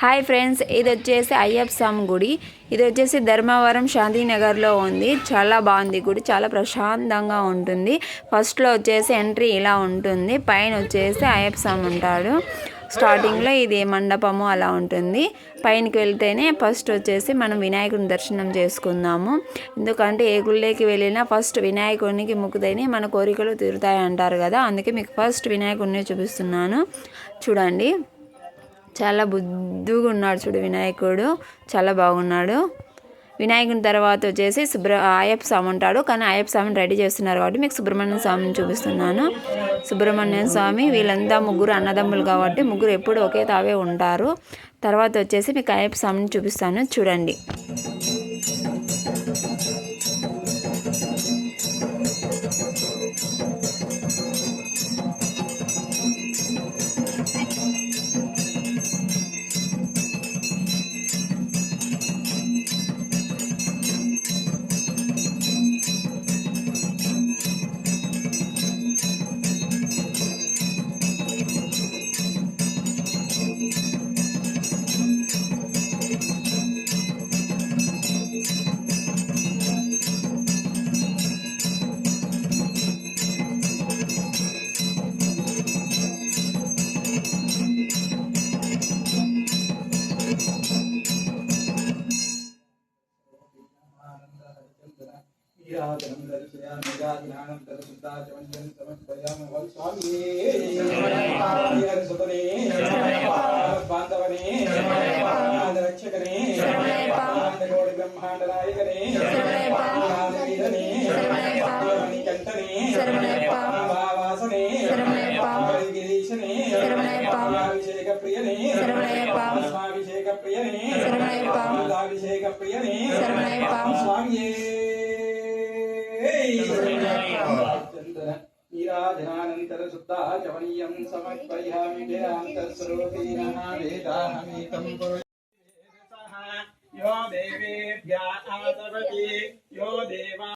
Hi friends, ఇది వచ్చేసి అయ్యప్ప స్వామి గుడి. ఇది వచ్చేసి ధర్మవరం శాంతినగర్లో ఉంది. చాలా బాగుంది గుడి, చాలా ప్రశాంతంగా ఉంటుంది. ఫస్ట్లో వచ్చేసి ఎంట్రీ ఇలా ఉంటుంది. పైన వచ్చేసి అయ్యప్ప స్వామి ఉంటాడు. స్టార్టింగ్లో ఇది మండపము అలా ఉంటుంది. పైనకి వెళ్తేనే ఫస్ట్ వచ్చేసి మనం వినాయకుడిని దర్శనం చేసుకుందాము. ఎందుకంటే ఏ గుళ్ళకి వెళ్ళినా ఫస్ట్ వినాయకుడికి మొక్కుతేనే మన కోరికలు తీరుతాయి అంటారు కదా. అందుకే మీకు ఫస్ట్ వినాయకుడిని చూపిస్తున్నాను. చూడండి, చాలా బుద్ధిగా ఉన్నాడు. చూడు, వినాయకుడు చాలా బాగున్నాడు. వినాయకుని తర్వాత వచ్చేసి అయ్యప్ప స్వామి ఉంటాడు. కానీ అయ్యప్ప స్వామిని రెడీ చేస్తున్నారు కాబట్టి మీకు సుబ్రహ్మణ్య స్వామిని చూపిస్తున్నాను. సుబ్రహ్మణ్య స్వామి వీళ్ళంతా ముగ్గురు అన్నదమ్ములు కాబట్టి ముగ్గురు ఎప్పుడు ఒకే తావే ఉంటారు. తర్వాత వచ్చేసి మీకు అయ్యప్ప స్వామిని చూపిస్తాను, చూడండి. नीराजनानंतर सुप्ता चवनीयं समर्पयामि वेदान्तस्वरूपिणः वेदाहमेकं पुरुषः यो देवेभ्यः आतपति यो देवा